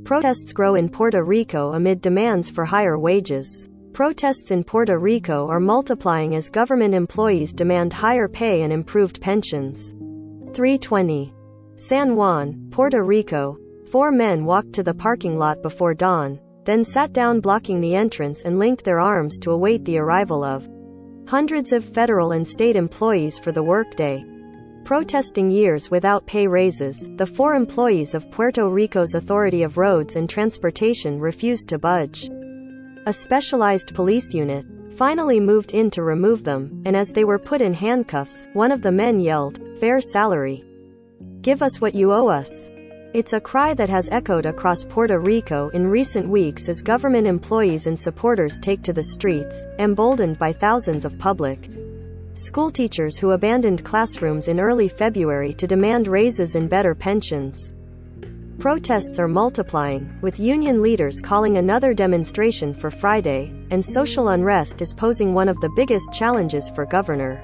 Protests grow in Puerto Rico amid demands for higher wages. Protests in Puerto Rico are multiplying as government employees demand higher pay and improved pensions. 3:20. San Juan, Puerto Rico. 4 men walked to the parking lot before dawn, then sat down blocking the entrance and linked their arms to await the arrival of hundreds of federal and state employees for the workday. Protesting years without pay raises, the 4 employees of Puerto Rico's Authority of Roads and Transportation refused to budge. A specialized police unit finally moved in to remove them, and as they were put in handcuffs, one of the men yelled, "Fair salary. Give us what you owe us." It's a cry that has echoed across Puerto Rico in recent weeks as government employees and supporters take to the streets, emboldened by thousands of public schoolteachers who abandoned classrooms in early February to demand raises and better pensions. Protests are multiplying, with union leaders calling another demonstration for Friday, and social unrest is posing one of the biggest challenges for Governor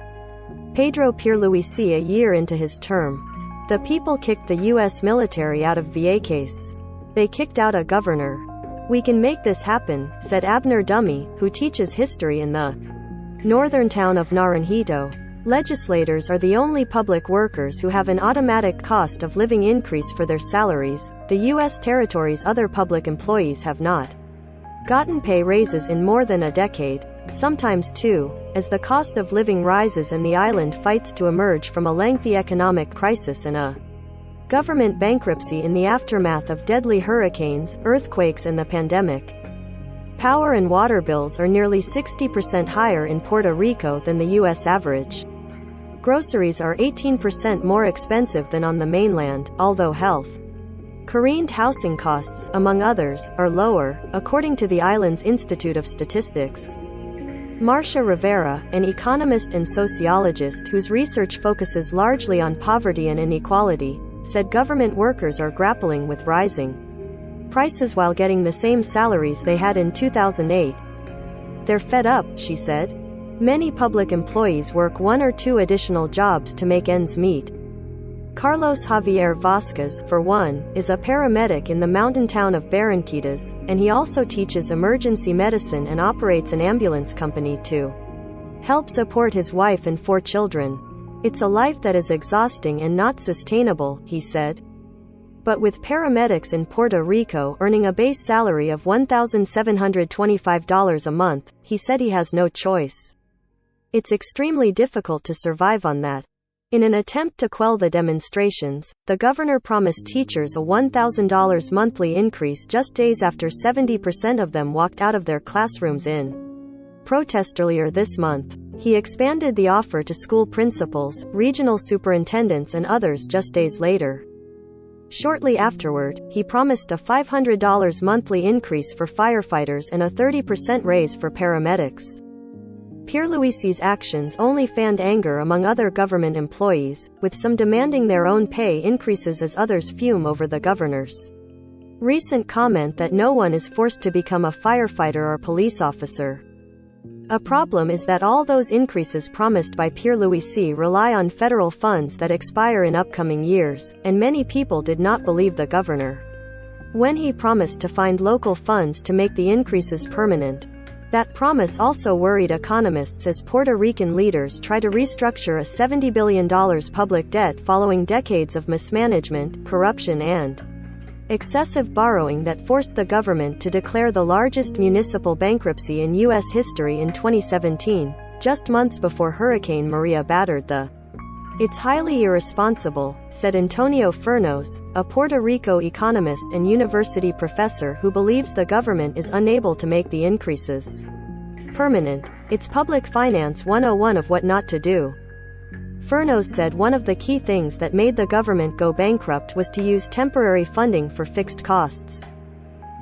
Pedro Pierluisi a year into his term. The people kicked the U.S. military out of Vieques. They kicked out a governor. "We can make this happen," said Abner Dummy, who teaches history in the northern town of Naranjito. Legislators are the only public workers who have an automatic cost of living increase for their salaries. The U.S. territory's other public employees have not gotten pay raises in more than a decade, sometimes 2, as the cost of living rises and the island fights to emerge from a lengthy economic crisis and a government bankruptcy in the aftermath of deadly hurricanes, earthquakes and the pandemic. Power and water bills are nearly 60% higher in Puerto Rico than the U.S. average. Groceries are 18% more expensive than on the mainland, although health careened housing costs, among others, are lower, according to the island's Institute of Statistics. Marcia Rivera, an economist and sociologist whose research focuses largely on poverty and inequality, said government workers are grappling with rising prices while getting the same salaries they had in 2008. "They're fed up," she said. Many public employees work 1 or 2 additional jobs to make ends meet. Carlos Javier Vasquez, for one, is a paramedic in the mountain town of Barranquitas, and he also teaches emergency medicine and operates an ambulance company to help support his wife and 4 children. "It's a life that is exhausting and not sustainable," he said. But with paramedics in Puerto Rico earning a base salary of $1,725 a month, he said he has no choice. "It's extremely difficult to survive on that." In an attempt to quell the demonstrations, the governor promised teachers a $1,000 monthly increase just days after 70% of them walked out of their classrooms in protest earlier this month. He expanded the offer to school principals, regional superintendents and others just days later. Shortly afterward, he promised a $500 monthly increase for firefighters and a 30% raise for paramedics. Pierluisi's actions only fanned anger among other government employees, with some demanding their own pay increases as others fume over the governor's recent comment that no one is forced to become a firefighter or police officer. A problem is that all those increases promised by Pierluisi rely on federal funds that expire in upcoming years, and many people did not believe the governor when he promised to find local funds to make the increases permanent. That promise also worried economists as Puerto Rican leaders try to restructure a $70 billion public debt following decades of mismanagement, corruption and excessive borrowing that forced the government to declare the largest municipal bankruptcy in U.S. history in 2017, just months before Hurricane Maria battered the "It's highly irresponsible," said Antonio Furnos, a Puerto Rico economist and university professor who believes the government is unable to make the increases permanent. "It's public finance 101 of what not to do." Furnos said one of the key things that made the government go bankrupt was to use temporary funding for fixed costs.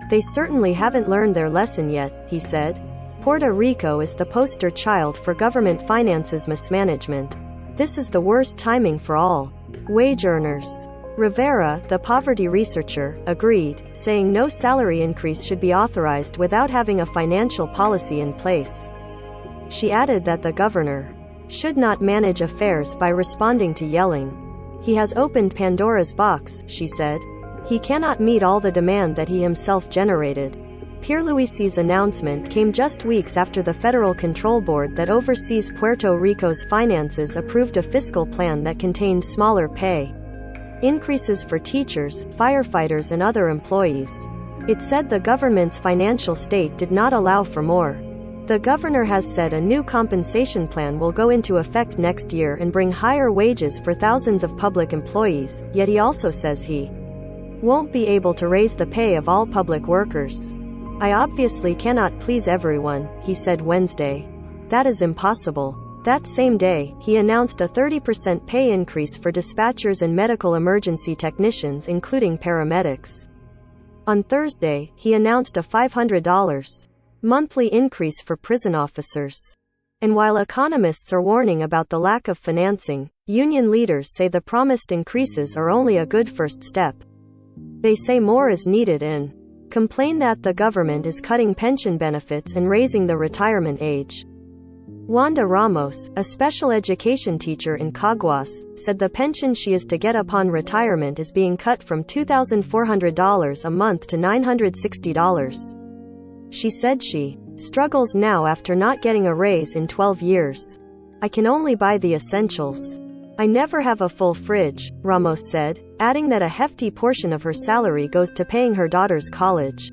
"They certainly haven't learned their lesson yet," he said. Puerto Rico is the poster child for government finances mismanagement. "This is the worst timing for all wage earners." Rivera, the poverty researcher, agreed, saying no salary increase should be authorized without having a financial policy in place. She added that the governor should not manage affairs by responding to yelling. "He has opened Pandora's box," she said. He cannot meet all the demand that he himself generated. Pierluisi's announcement came just weeks after the Federal Control Board that oversees Puerto Rico's finances approved a fiscal plan that contained smaller pay increases for teachers, firefighters and other employees. It said the government's financial state did not allow for more. The governor has said a new compensation plan will go into effect next year and bring higher wages for thousands of public employees, yet he also says he won't be able to raise the pay of all public workers. I obviously cannot please everyone, he said Wednesday. That is impossible. That same day, he announced a 30% pay increase for dispatchers and medical emergency technicians, including paramedics. On Thursday, he announced a $500 monthly increase for prison officers. And while economists are warning about the lack of financing, union leaders say the promised increases are only a good first step. They say more is needed and complain that the government is cutting pension benefits and raising the retirement age. Wanda Ramos, a special education teacher in Caguas, said the pension she is to get upon retirement is being cut from $2,400 a month to $960. She said she struggles now after not getting a raise in 12 years. I can only buy the essentials. I never have a full fridge, Ramos said, adding that a hefty portion of her salary goes to paying her daughter's college.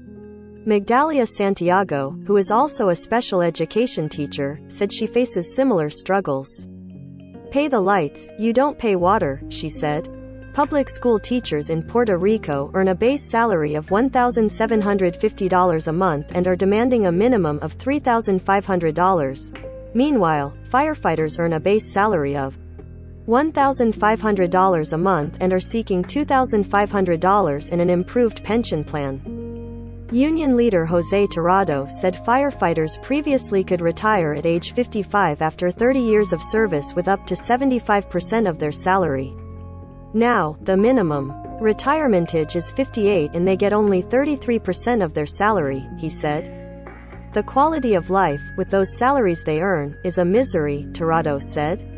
Magdalia Santiago, who is also a special education teacher, said she faces similar struggles. Pay the lights, you don't pay water, she said. Public school teachers in Puerto Rico earn a base salary of $1,750 a month and are demanding a minimum of $3,500. Meanwhile, firefighters earn a base salary of $1,500 a month and are seeking $2,500 in an improved pension plan. Union leader Jose Tirado said firefighters previously could retire at age 55 after 30 years of service with up to 75% of their salary. Now, the minimum retirement age is 58 and they get only 33% of their salary, he said. The quality of life, with those salaries they earn, is a misery, Tirado said.